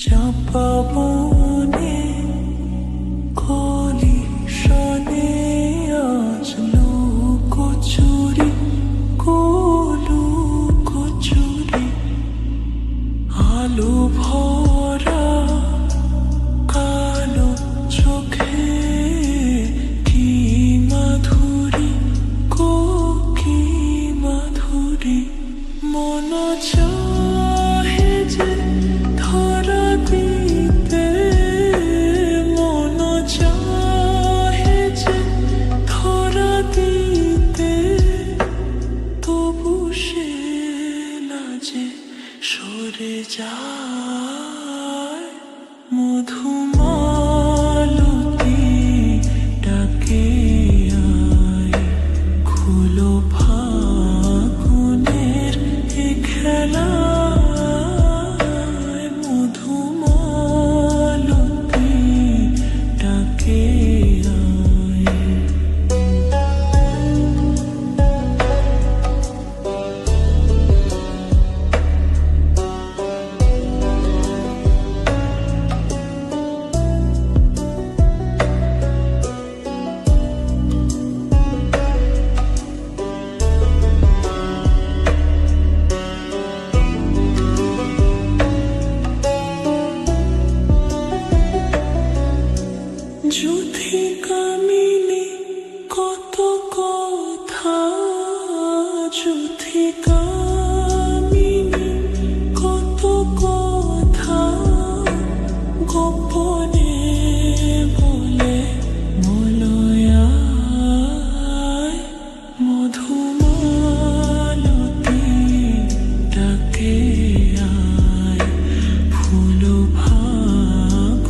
চাপাবনে কলি শনে আজ লুকোচুরি লুকোচুরি আলো ভরা কালো চোখে কি মাধুরী কি মাধুরী মন চাহে যে ধরা দিতে মন চাহে যে ধরা দিতে তবু সে লাজে সরে যায় মধুমালতী ডাকে আয় খুলো ফাগুনের এ খেলা মধুমালতী ডাকে যুথি কামিনী কত কথা যুথি কামিনী কত কথা গোপনে বলে মলয়ায় মধুমালতী ডাকে আয় ফুল ফাগুনের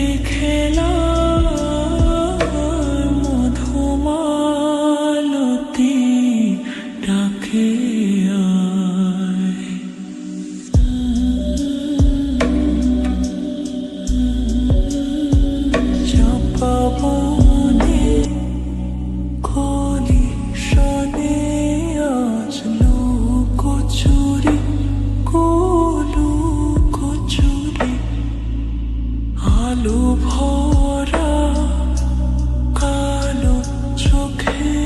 এ খেলা মধুমালতী ডাকে আয় চাপাবনে কলি শনে আজ লুকোচুরি লুকোচুরি আলো ভরা কালো চোখে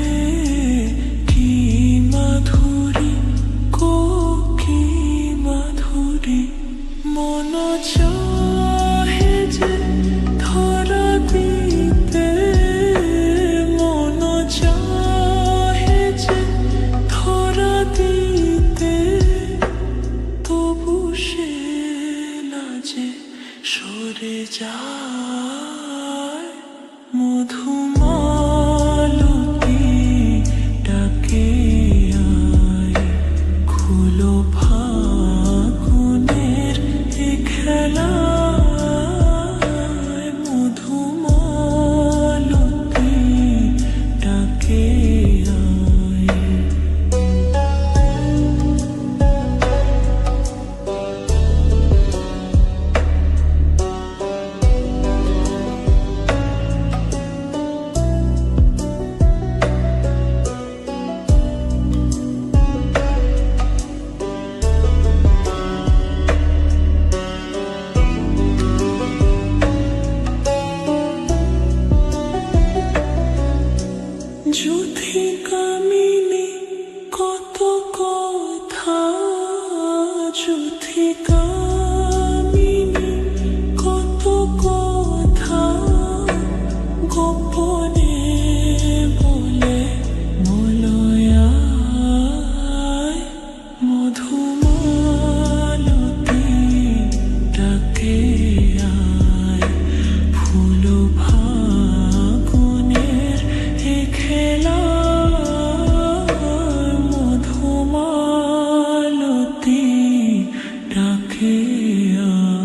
কি মাধুরী কি মাধুরী মন চাহে যে ধরা দিতে মন চাহে যে ধরা দিতে তবু সে লাজে সরে যায় মধুমালতী ডাকে আয় খুলো ফাগুনের এ খেলা মধুমালতী ডাকে আয় যুথি কামিনী কত কথা যুথি কামিনী কত কথা গোপনে বলে মলয়ায় মধুমালতী ডাকে আয় ফুল ফাগুনের এ খেলা মধুমালতী ডাকে আয়।